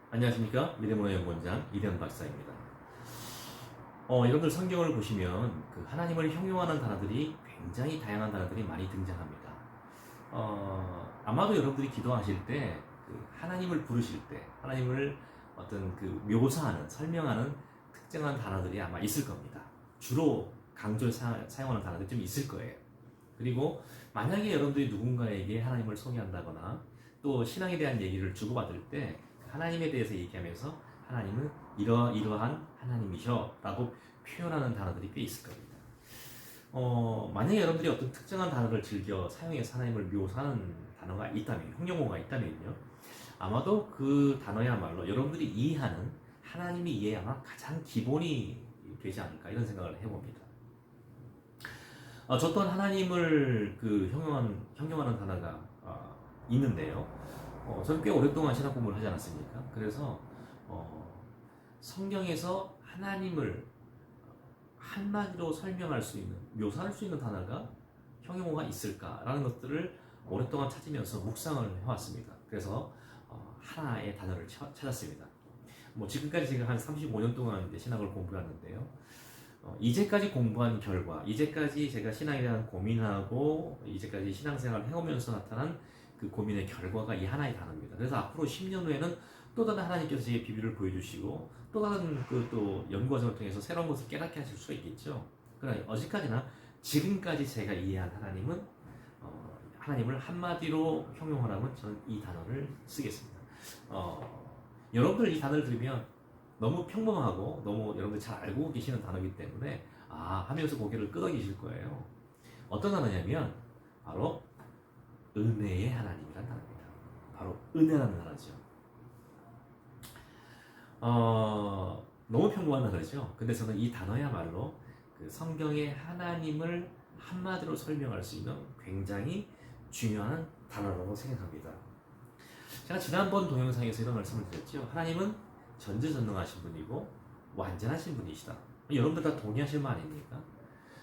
안녕하십니까? 미래문화연구원장 이대현 박사입니다. 여러분들 성경을 보시면 그 하나님을 형용하는 단어들이 굉장히 다양한 단어들이 많이 등장합니다. 아마도 여러분들이 기도하실 때 그 하나님을 부르실 때 하나님을 어떤 그 묘사하는 설명하는 특정한 단어들이 아마 있을 겁니다. 주로 강조를 사용하는 단어들이 좀 있을 거예요. 그리고 만약에 여러분들이 누군가에게 하나님을 소개한다거나 또 신앙에 대한 얘기를 주고받을 때 하나님에 대해서 얘기하면서 하나님은 이러이러한 하나님이셔 라고 표현하는 단어들이 꽤 있을 겁니다. 만약에 여러분들이 어떤 특정한 단어를 즐겨 사용해서 하나님을 묘사하는 단어가 있다면, 형용어가 있다면요, 아마도 그 단어야말로 여러분들이 이해하는 하나님이 이해하는 가장 기본이 되지 않을까 이런 생각을 해봅니다. 저 또한 하나님을 그 형용하는 단어가 있는데요. 저는 꽤 오랫동안 신학 공부를 하지 않았습니까? 그래서 성경에서 하나님을 한마디로 설명할 수 있는, 묘사할 수 있는 단어가 형용어가 있을까라는 것들을 오랫동안 찾으면서 묵상을 해왔습니다. 그래서 하나의 단어를 찾았습니다. 뭐 지금까지 제가 한 35년 동안 이제 신학을 공부했는데요. 이제까지 공부한 결과, 이제까지 제가 신앙에 대한 고민하고 이제까지 신앙생활을 해오면서 나타난 그 고민의 결과가 이 하나의 단어입니다. 그래서 앞으로 10년 후에는 또 다른 하나님께서 제게 비밀을 보여주시고 또 다른 그 또 연구 과정을 통해서 새로운 것을 깨닫게 하실 수가 있겠죠. 그러나 어제까지나 지금까지 제가 이해한 하나님은 하나님을 한마디로 형용하라면 저는 이 단어를 쓰겠습니다. 여러분들 이 단어를 들으면 너무 평범하고 너무 여러분들 잘 알고 계시는 단어이기 때문에 하면서 고개를 끄덕이실 거예요. 어떤 단어냐면 바로 은혜의 하나님이라는 단어입니다. 바로 은혜라는 단어죠. 너무 평범한 단어죠. 근데 저는 이 단어야말로 그 성경의 하나님을 한마디로 설명할 수 있는 굉장히 중요한 단어라고 생각합니다. 제가 지난번 동영상에서 이런 말씀을 드렸죠. 하나님은 전지전능하신 분이고 완전하신 분이시다. 여러분들 다 동의하실 말 아닙니까?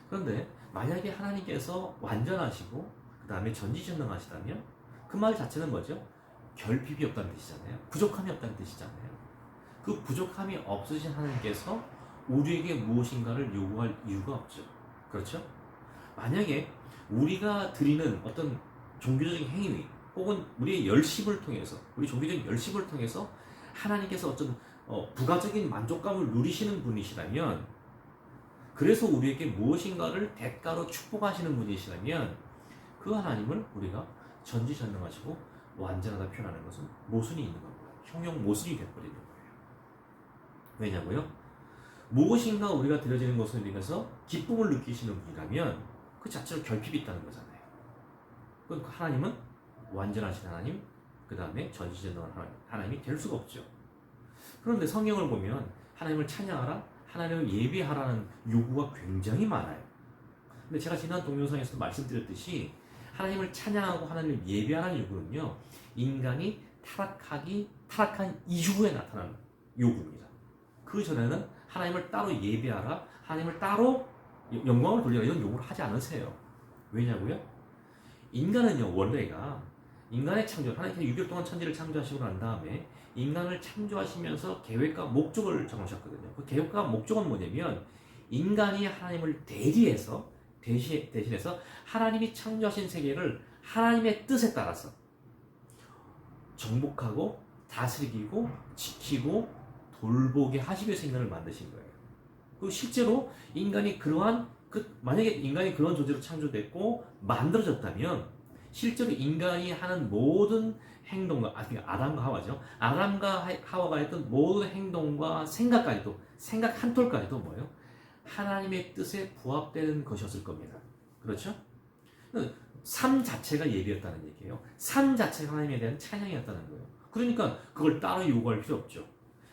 그런데 만약에 하나님께서 완전하시고 그 다음에 전지전능하시다면 그 말 자체는 뭐죠? 결핍이 없다는 뜻이잖아요. 부족함이 없다는 뜻이잖아요. 그 부족함이 없으신 하나님께서 우리에게 무엇인가를 요구할 이유가 없죠. 그렇죠? 만약에 우리가 드리는 어떤 종교적인 행위 혹은 우리의 열심을 통해서 우리 종교적인 열심을 통해서 하나님께서 어떤 부가적인 만족감을 누리시는 분이시라면, 그래서 우리에게 무엇인가를 대가로 축복하시는 분이시라면 그 하나님을 우리가 전지전능하시고 완전하다 표현하는 것은 모순이 있는 겁니다. 형용 모순이 되어버리는 거예요. 왜냐고요? 무엇인가 우리가 드려지는 것을 인해서 기쁨을 느끼시는 분이라면 그 자체로 결핍이 있다는 거잖아요. 그럼 하나님은 완전하신 하나님, 그 다음에 전지전능한 하나님이 될 수가 없죠. 그런데 성경을 보면 하나님을 찬양하라, 하나님을 예배하라는 요구가 굉장히 많아요. 근데 제가 지난 동영상에서 말씀드렸듯이 하나님을 찬양하고 하나님을 예배하라는 요구는요, 인간이 타락한 이후에 나타나는 요구입니다. 그 전에는 하나님을 따로 예배하라, 하나님을 따로 영광을 돌리라 이런 요구를 하지 않으세요. 왜냐고요? 인간은요, 원래가 인간의 창조, 하나님께서 6일 동안 천지를 창조하시고 난 다음에 인간을 창조하시면서 계획과 목적을 정하셨거든요. 그 계획과 목적은 뭐냐면 인간이 하나님을 대신해서 하나님이 창조하신 세계를 하나님의 뜻에 따라서 정복하고 다스리고 지키고 돌보게 하시기 위해서 인간을 만드신 거예요. 그 실제로 인간이 만약에 인간이 그런 존재로 창조됐고 만들어졌다면 실제로 인간이 하는 모든 행동과, 아담과 하와죠. 아담과 하와가 했던 모든 행동과 생각 한 톨까지도 뭐예요? 하나님의 뜻에 부합되는 것이었을 겁니다. 그렇죠? 삶 자체가 예배였다는 얘기예요. 삶 자체가 하나님에 대한 찬양이었다는 거예요. 그러니까 그걸 따로 요구할 필요 없죠.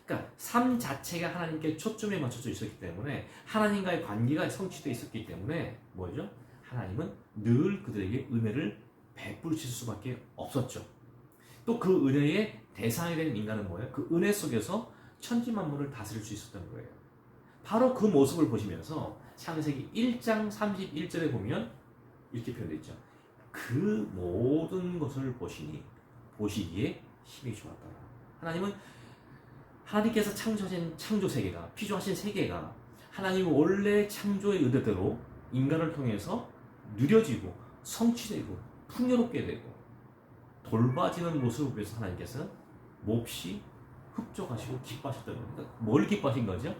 그러니까 삶 자체가 하나님께 초점에 맞춰져 있었기 때문에 하나님과의 관계가 성취되어 있었기 때문에 뭐죠? 하나님은 늘 그들에게 은혜를 베푸실 수밖에 없었죠. 또 그 은혜의 대상이 된 인간은 뭐예요? 그 은혜 속에서 천지만물을 다스릴 수 있었던 거예요. 바로 그 모습을 보시면서 창세기 1장 31절에 보면 이렇게 표현되어 있죠. 그 모든 것을 보시기에 힘이 좋았더라. 하나님은 하나님께서 창조하신 창조 세계가, 피조하신 세계가 하나님 원래 창조의 의도대로 인간을 통해서 누려지고 성취되고 풍요롭게 되고 돌봐지는 모습을 위해서 하나님께서 몹시 흡족하시고 기뻐하셨다는 겁니다. 뭘 기뻐하신 거죠?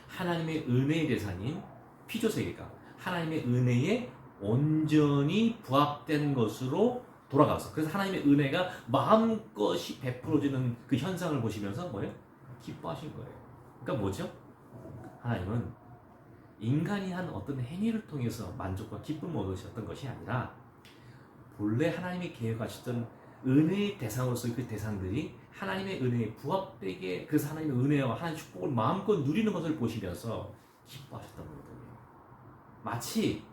하나님의 은혜의 대상인 피조세계가 하나님의 은혜에 온전히 부합된 것으로 돌아가서, 그래서 하나님의 은혜가 마음껏이 베풀어지는 그 현상을 보시면서 뭐예요? 기뻐하신 거예요. 그러니까 뭐죠? 하나님은 인간이 한 어떤 행위를 통해서 만족과 기쁨을 얻으셨던 것이 아니라 본래 하나님이 계획하셨던 은혜의 대상으로서 그 대상들이 하나님의 은혜에 부합되게, 그래서 하나님의 은혜와 하나님의 축복을 마음껏 누리는 것을 보시면서 기뻐하셨던 거거든요. 마치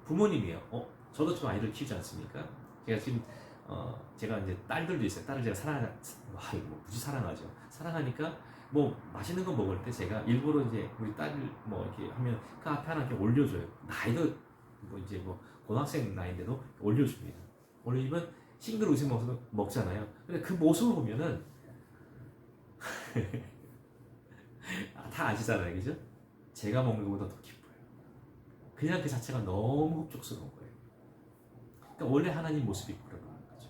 부모님이에요. 저도 지금 아이들 키우지 않습니까? 제가 지금 제가 이제 딸들도 있어요. 딸을 제가 무지 사랑하죠. 사랑하니까 뭐 맛있는 거 먹을 때 제가 일부러 이제 우리 딸을 뭐 이렇게 하면 그 앞에 하나 이렇게 올려줘요. 나이도 뭐 이제 뭐 고등학생 나이인데도 올려줍니다. 올리면 싱글 웃음 먹잖아요. 근데 그 모습을 보면은 다 아시잖아요, 그죠? 제가 먹는 것보다 더 기뻐요. 그냥 그 자체가 너무 흡족스러운 거예요. 그러니까 원래 하나님 모습이 그런 거죠.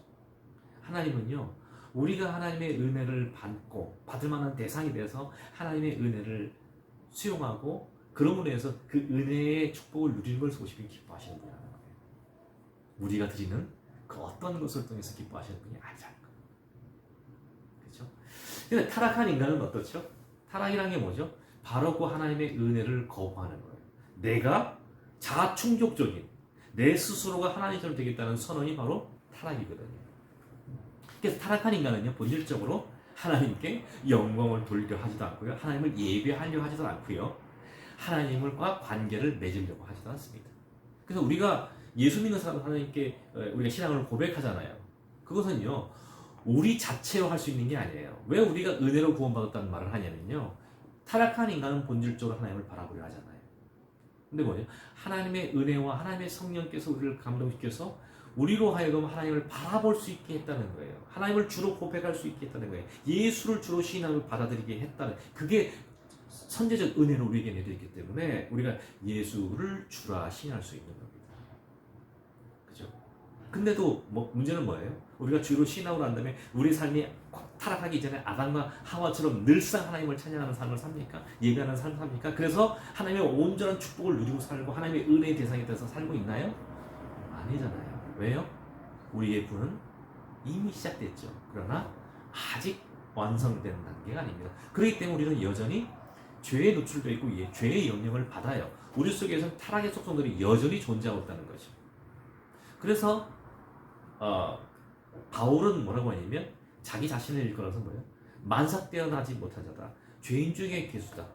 하나님은요, 우리가 하나님의 은혜를 받을 만한 대상이 돼서 하나님의 은혜를 수용하고 그러므로 해서 그 은혜의 축복을 누리는 걸 보시면 기뻐하시는 분이라는 거예요. 우리가 드리는 그 어떤 것을 통해서 기뻐하시는 분이 아니라는 거예요. 그렇죠? 근데 타락한 인간은 어떻죠? 타락이란 게 뭐죠? 바로 그 하나님의 은혜를 거부하는 거예요. 내가 자충족적인 내 스스로가 하나님처럼 되겠다는 선언이 바로 타락이거든요. 그래서 타락한 인간은요, 본질적으로 하나님께 영광을 돌리려 하지도 않고요, 하나님을 예배하려 하지도 않고요, 하나님과 관계를 맺으려고 하지도 않습니다. 그래서 우리가 예수 믿는 사람 하나님께 우리가 신앙을 고백하잖아요. 그것은요, 우리 자체로 할 수 있는 게 아니에요. 왜 우리가 은혜로 구원받았다는 말을 하냐면요, 타락한 인간은 본질적으로 하나님을 바라보려 하잖아요. 근데 뭐죠? 하나님의 은혜와 하나님의 성령께서 우리를 감동시켜서 우리로 하여금 하나님을 바라볼 수 있게 했다는 거예요. 하나님을 주로 고백할 수 있게 했다는 거예요. 예수를 주로 신앙을 받아들이게 했다는, 그게 선제적 은혜를 우리에게 내려있기 때문에 우리가 예수를 주라 신할 수 있는 겁니다. 그죠? 근데도 문제는 뭐예요? 우리가 주로 신앙을 한 다음에 우리 삶이 타락하기 전에 아담과 하와처럼 늘상 하나님을 찬양하는 삶을 삽니까? 예배하는 삶을 삽니까? 그래서 하나님의 온전한 축복을 누리고 살고 하나님의 은혜의 대상이 돼서 살고 있나요? 아니잖아요. 왜요? 우리의 구는 이미 시작됐죠. 그러나 아직 완성된 단계가 아닙니다. 그렇기 때문에 우리는 여전히 죄에 노출되어 있고 죄의 영향을 받아요. 우리 속에서는 타락의 속성들이 여전히 존재하고 있다는 거죠. 그래서 바울은 뭐라고 하냐면 자기 자신을 일컬어서 뭐예요? 만삭되어나지 못한 자다. 죄인 중에 괴수다.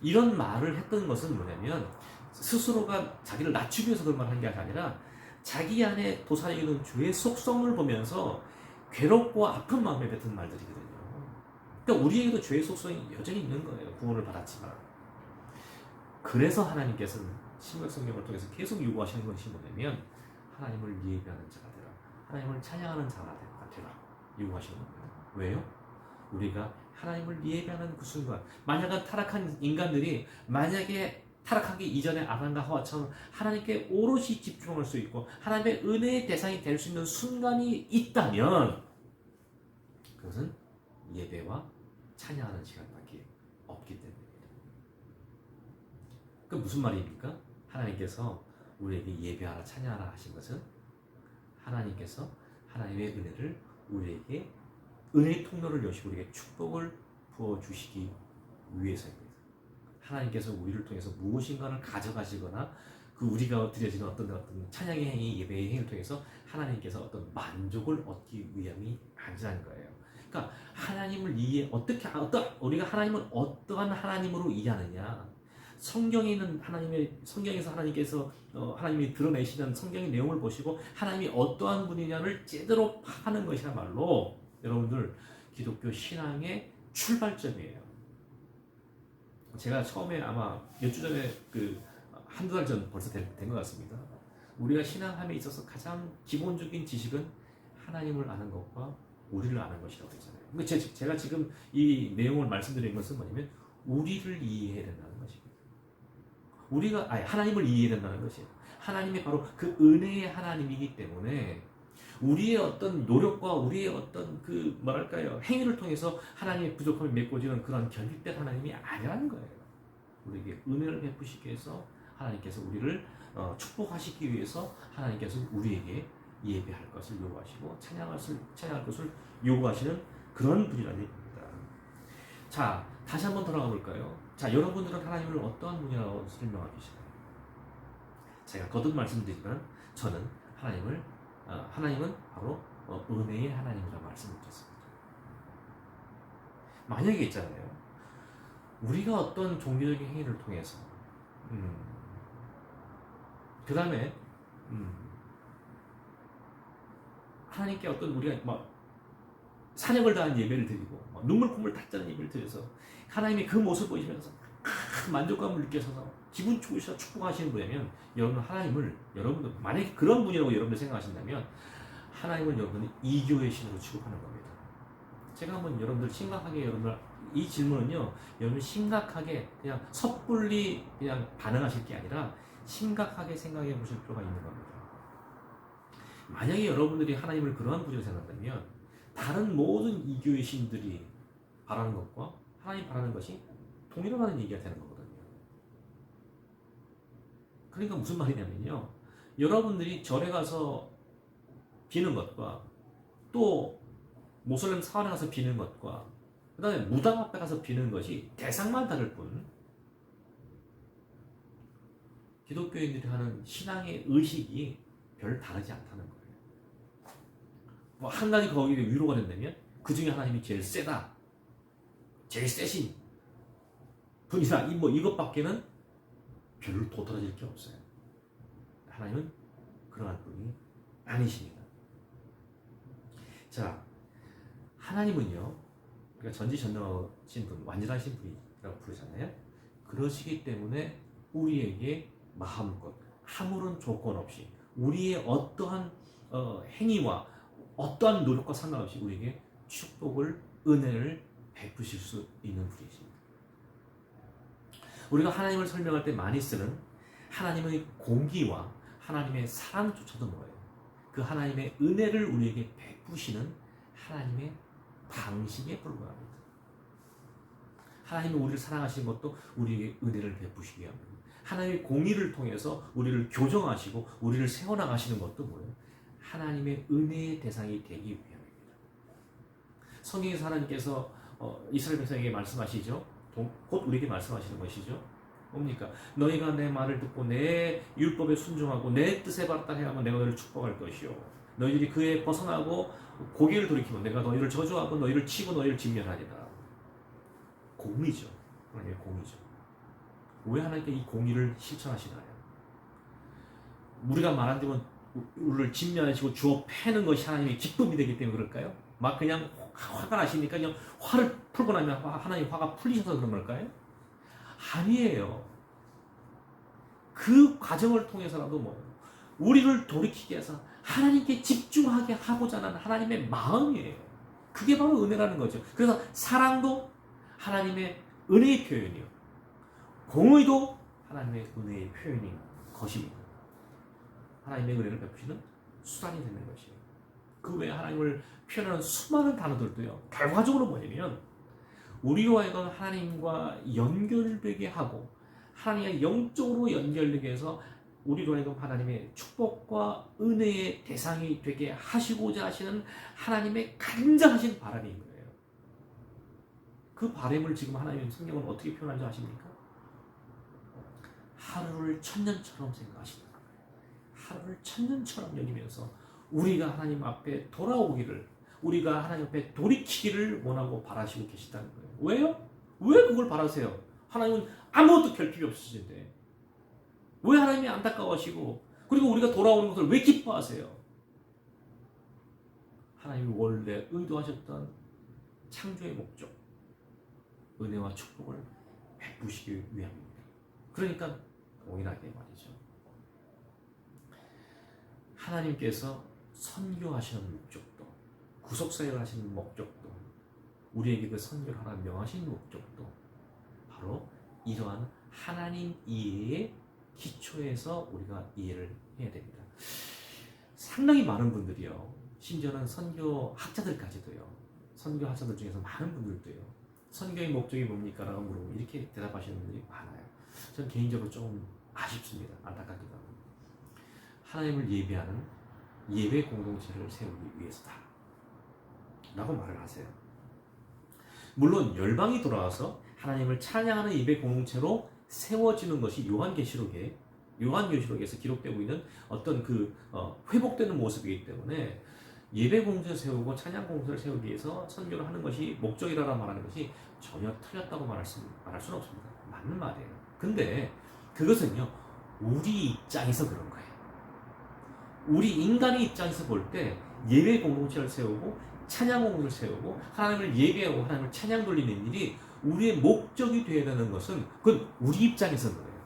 이런 말을 했던 것은 뭐냐면 스스로가 자기를 낮추기 위해서 그런 말을 한 게 아니라 자기 안에 도사리는 죄의 속성을 보면서 괴롭고 아픈 마음에 뱉은 말들이거든요. 그러니까 우리에게도 죄의 속성이 여전히 있는 거예요. 구원을 받았지만. 그래서 하나님께서는 신약 성경을 통해서 계속 요구하시는 것이 뭐냐면 하나님을 예배하는 자가 되라. 하나님을 찬양하는 자가 되라. 요구하시는 겁니다. 왜요? 우리가 하나님을 예배하는 그 순간, 만약에 타락한 인간들이 만약에 타락하기 이전에 아담과 하와처럼 하나님께 오롯이 집중할 수 있고 하나님의 은혜의 대상이 될 수 있는 순간이 있다면 그것은 예배와 찬양하는 시간밖에 없기 때문입니다. 그 무슨 말입니까? 하나님께서 우리에게 예배하라 찬양하라 하신 것은 하나님께서 하나님의 은혜를 우리에게 은혜의 통로를 여시고 우리에게 축복을 부어주시기 위해서입니다. 하나님께서 우리를 통해서 무엇인가를 가져가시거나 그 우리가 드려지는 어떤 찬양의 행위, 예배의 행위를 통해서 하나님께서 어떤 만족을 얻기 위함이 아니라는 거예요. 그러니까 하나님을 우리가 하나님을 어떠한 하나님으로 이해하느냐? 성경에 있는 성경에서 하나님께서 하나님이 드러내시는 성경의 내용을 보시고 하나님이 어떠한 분이냐를 제대로 파는 것이야말로 여러분들 기독교 신앙의 출발점이에요. 제가 처음에 아마 몇 주 전에 한두 달 전 벌써 된 것 같습니다. 우리가 신앙함에 있어서 가장 기본적인 지식은 하나님을 아는 것과 우리를 아는 것이라고 했잖아요. 근데 제가 지금 이 내용을 말씀드린 것은 뭐냐면 우리를 이해해야 된다는 것입니다. 하나님을 이해해야 된다는 것이에요. 하나님이 바로 그 은혜의 하나님이기 때문에 우리의 어떤 노력과 우리의 어떤 그 뭐랄까요 행위를 통해서 하나님의 부족함이 메꿔지는 그런 결핍된 하나님이 아니라는 거예요. 우리에게 은혜를 베푸시기 위해서 하나님께서 우리를 축복하시기 위해서 하나님께서 우리에게 예배할 것을 요구하시고 찬양할 것을 요구하시는 그런 분이라는 얘기입니다. 자, 다시 한번 돌아가 볼까요? 자, 여러분들은 하나님을 어떠한 분이라고 설명하고 계시나요? 제가 거듭 말씀드리지만 저는 하나님은 바로 은혜의 하나님이라고 말씀드렸습니다. 만약에 있잖아요. 우리가 어떤 종교적인 행위를 통해서 그 다음에 하나님께 어떤 우리가 막 사력을 다한 예배를 드리고 눈물 콧물 닦자는 예배를 드려서 하나님이 그 모습을 보시면서 만족감을 느껴서 기분 좋으셔서 축복하시는 분이면 여러분들 만약에 그런 분이라고 여러분들 생각하신다면 하나님은 여러분이 이교의 신으로 취급하는 겁니다. 제가 한번 여러분들 이 질문은요 여러분 심각하게 그냥 섣불리 그냥 반응하실 게 아니라 심각하게 생각해 보실 필요가 있는 겁니다. 만약에 여러분들이 하나님을 그러한 분이라고 생각한다면 다른 모든 이교의 신들이 바라는 것과 하나님 바라는 것이 동일하다는 얘기가 되는 거거든요. 그러니까 무슨 말이냐면요. 여러분들이 절에 가서 비는 것과 또 모슬렘 사원에 가서 비는 것과 그 다음에 무당 앞에 가서 비는 것이 대상만 다를 뿐 기독교인들이 하는 신앙의 의식이 별 다르지 않다는 거예요. 뭐 한 가지 거기에 위로가 된다면 그 중에 하나님이 제일 세다, 제일 세신 분이다. 이것밖에는 별로 도드라질 게 없어요. 하나님은 그러한 분이 아니십니다. 자, 하나님은요, 그러니까 전지전능하신 분, 완전하신 분이라고 부르잖아요. 그러시기 때문에 우리에게 마음껏 아무런 조건 없이 우리의 어떠한 행위와 어떠한 노력과 상관없이 우리에게 축복을, 은혜를 베푸실 수 있는 분이십니다. 우리가 하나님을 설명할 때 많이 쓰는 하나님의 공기와 하나님의 사랑조차도 뭐예요? 그 하나님의 은혜를 우리에게 베푸시는 하나님의 방식에 불과합니다. 하나님은 우리를 사랑하시는 것도 우리에게 은혜를 베푸시기 위함입니다. 하나님의 공의를 통해서 우리를 교정하시고 우리를 세워나가시는 것도 뭐예요? 하나님의 은혜의 대상이 되기 위함입니다. 성경에서 하나님께서 이스라엘 백성에게 말씀하시죠. 곧 우리에게 말씀하시는 것이죠. 뭡니까? 너희가 내 말을 듣고 내 율법에 순종하고 내 뜻에 따라 행하면 내가 너희를 축복할 것이요. 너희들이 그에 벗어나고 고개를 돌이키면 내가 너희를 저주하고 너희를 치고 너희를 진멸하리라. 공의죠. 하나님의 공의죠. 왜 하나님께 이 공의를 실천하시나요? 우리가 말한 대로 우리를 진멸하시고 주어 패는 것이 하나님의 기쁨이 되기 때문에 그럴까요? 막 그냥 화가 나시니까 그냥 화를 풀고 나면 하나님 화가 풀리셔서 그런 걸까요? 아니에요. 그 과정을 통해서라도 우리를 돌이키게 해서 하나님께 집중하게 하고자 하는 하나님의 마음이에요. 그게 바로 은혜라는 거죠. 그래서 사랑도 하나님의 은혜의 표현이요. 공의도 하나님의 은혜의 표현인 것입니다. 하나님의 은혜를 베푸시는 수단이 되는 것이에요. 그 외에 하나님을 표현하는 수많은 단어들도요. 결과적으로 뭐냐면 우리로 하여금 하나님과 연결되게 하고 하나님과 영적으로 연결되게 해서 우리로 하여금 하나님의 축복과 은혜의 대상이 되게 하시고자 하시는 하나님의 간절하신 바람인 거예요. 그 바람을 지금 하나님의 성경은 어떻게 표현하는지 아십니까? 하루를 천년처럼 생각하시는 거예요. 하루를 천년처럼 여기면서 우리가 하나님 앞에 돌아오기를, 우리가 하나님 앞에 돌이키기를 원하고 바라시고 계시다는 거예요. 왜요? 왜 그걸 바라세요? 하나님은 아무것도 결핍이 없으신데 왜 하나님이 안타까워하시고 그리고 우리가 돌아오는 것을 왜 기뻐하세요? 하나님이 원래 의도하셨던 창조의 목적, 은혜와 축복을 베푸시기 위함입니다. 그러니까 동일하게 말이죠. 하나님께서 선교하시는 목적도 구속사역을 하시는 목적도, 우리에게 그 선교를 하나 명하신 목적도 바로 이러한 하나님 이해의 기초에서 우리가 이해를 해야 됩니다. 상당히 많은 분들이요, 심지어는 선교학자들까지도요, 선교학자들 중에서 많은 분들도요, 선교의 목적이 뭡니까? 라고 물어보면 이렇게 대답하시는 분들이 많아요. 저는 개인적으로 좀 아쉽습니다. 안타깝기도 하고. 하나님을 예배하는 예배 공동체를 세우기 위해서다 라고 말을 하세요. 물론 열방이 돌아와서 하나님을 찬양하는 예배 공동체로 세워지는 것이 요한계시록에서 기록되고 있는 어떤 회복되는 모습이기 때문에 예배 공동체를 세우고 찬양 공동체를 세우기 위해서 선교를 하는 것이 목적이라고 말하는 것이 전혀 틀렸다고 말할 수는 없습니다. 맞는 말이에요. 근데 그것은요, 우리 입장에서 그런 거예요. 우리 인간의 입장에서 볼 때 예배 공동체를 세우고 찬양 공동체를 세우고 하나님을 예배하고 하나님을 찬양 돌리는 일이 우리의 목적이 되어야 되는 것은 그건 우리 입장에서는 그래요.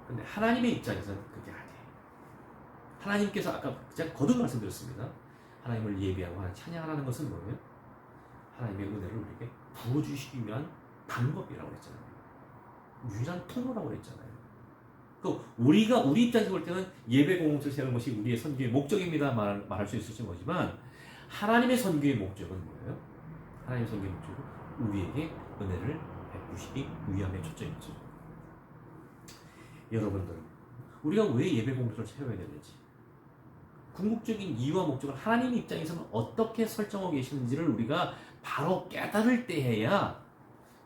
근데 하나님의 입장에서는 그게 아니에요. 하나님께서 아까 제가 거듭 말씀드렸습니다. 하나님을 예배하고 하나님 찬양하는 것은 뭐예요? 하나님의 은혜를 우리에게 부어주시기 위한 방법이라고 했잖아요. 유일한 통로라고 했잖아요. 또 우리 입장에서 볼 때는 예배 공동체를 세우는 것이 우리의 선교의 목적입니다 말할 수 있을지 모르지만 하나님의 선교의 목적은 뭐예요? 하나님의 선교의 목적은 우리에게 은혜를 베푸시기 위함에 초점이죠. 여러분들, 우리가 왜 예배 공동체를 세워야 되는지, 궁극적인 이유와 목적을 하나님 입장에서는 어떻게 설정하고 계시는지를 우리가 바로 깨달을 때에야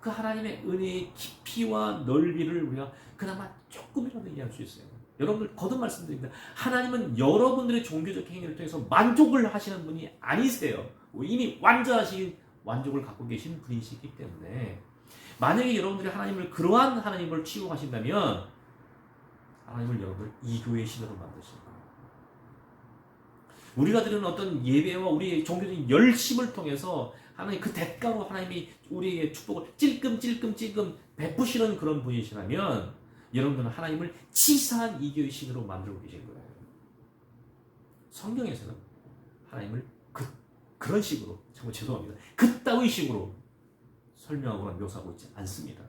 그 하나님의 은혜의 깊이와 넓이를 우리가 그나마 조금이라도 이해할 수 있어요. 여러분들 거듭 말씀드립니다. 하나님은 여러분들의 종교적 행위를 통해서 만족을 하시는 분이 아니세요. 이미 완전하신 만족을 갖고 계신 분이시기 때문에 만약에 여러분들이 그러한 하나님을 취급하신다면 하나님을 여러분들 이교의 신으로 만드실 거예요. 우리가 드리는 어떤 예배와 우리의 종교적인 열심을 통해서 하나님 그 대가로 하나님이 우리에게 축복을 찔끔 베푸시는 그런 분이시라면 여러분들은 하나님을 치사한 이교의 신으로 만들고 계신 거예요. 성경에서는 하나님을 그런 식으로, 정말 죄송합니다, 그따위 식으로 설명하거나 묘사하고 있지 않습니다.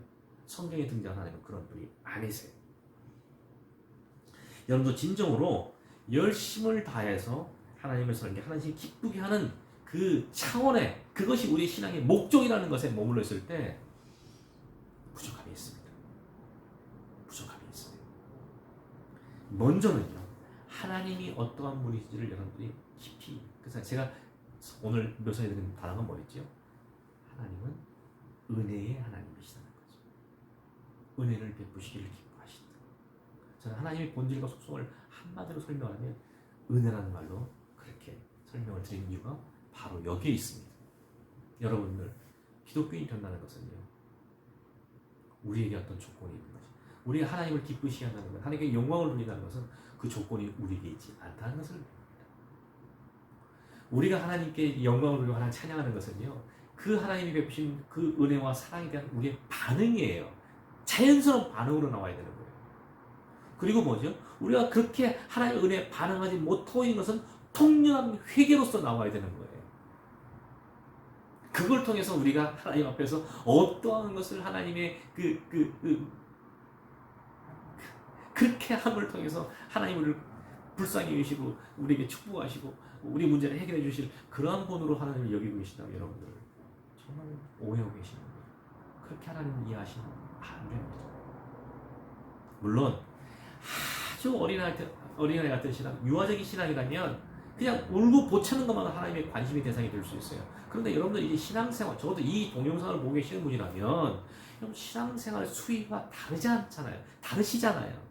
성경에 등장하는 하나님은 그런 분이 아니세요. 여러분도 진정으로 열심을 다해서 하나님을 설계, 하나님을 기쁘게 하는 그 차원에, 그것이 우리의 신앙의 목적이라는 것에 머물러 있을 때 부족함이 있습니다. 부족함이 있어요. 먼저는요, 하나님이 어떠한 분이신지를 여러분들이 깊이, 그래서 제가 오늘 묘사해드린 단어가 뭐였죠? 하나님은 은혜의 하나님이시다는 거죠. 은혜를 베푸시기를 기뻐하신다. 저는 하나님의 본질과 속성을 한마디로 설명하면 은혜라는 말로 그렇게 설명을 드린 이유가 바로 여기에 있습니다. 여러분들, 기독교인이 된다는 것은요, 우리에게 어떤 조건이 있는 거죠. 우리가 하나님을 기쁘시게 한다는 것, 하나님께 영광을 돌린다는 것은 그 조건이 우리에게 있지 않다는 것을 봅니다. 우리가 하나님께 영광을 돌리고 하나님 찬양하는 것은요, 그 하나님이 베푸신 그 은혜와 사랑에 대한 우리의 반응이에요. 자연스러운 반응으로 나와야 되는 거예요. 그리고 뭐죠? 우리가 그렇게 하나님의 은혜에 반응하지 못하고 있는 것은 통렬한 회개로서 나와야 되는 거예요. 그걸 통해서 우리가 하나님 앞에서 어떠한 것을 하나님의 그렇게 함을 통해서 하나님 우리를 불쌍히 여기시고 우리에게 축복하시고 우리 문제를 해결해 주실 그러한 분으로 하나님을 여기고 계시다면 여러분들 정말 오해하고 계시는 거예요. 그렇게 하나님을 이해하시면 안 됩니다. 물론 아주 어린아이 같은 신앙, 유아적인 신앙이라면 그냥 울고 보채는 것만 하나님의 관심의 대상이 될 수 있어요. 그런데 여러분들 이제 신앙생활, 적어도 이 동영상을 보고 계시는 분이라면 신앙생활 수위가 다르시잖아요.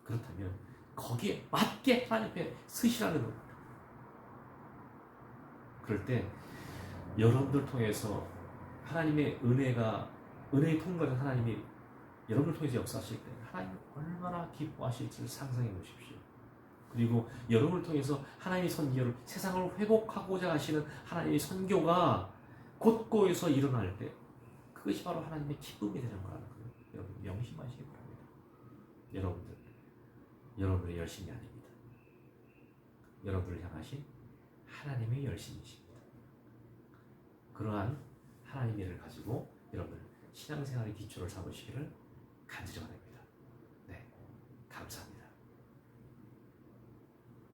그렇다면 거기에 맞게 하나님 앞에 서시라는 겁니다. 그럴 때 여러분들 통해서 하나님의 은혜의 통과를 하나님이 여러분을 통해서 역사하실 때 하나님이 얼마나 기뻐하실지를 상상해 보십시오. 그리고 여러분을 통해서 하나님의 선교를, 세상을 회복하고자 하시는 하나님의 선교가 곳곳에서 일어날 때 그것이 바로 하나님의 기쁨이 되는 거라는 거예요. 여러분 명심하시기 바랍니다. 여러분들의 열심이 아닙니다. 여러분들을 향하신 하나님의 열심이십니다. 그러한 하나님의 일을 가지고 여러분 신앙생활의 기초를 삼으시기를 간절히 바랍니다.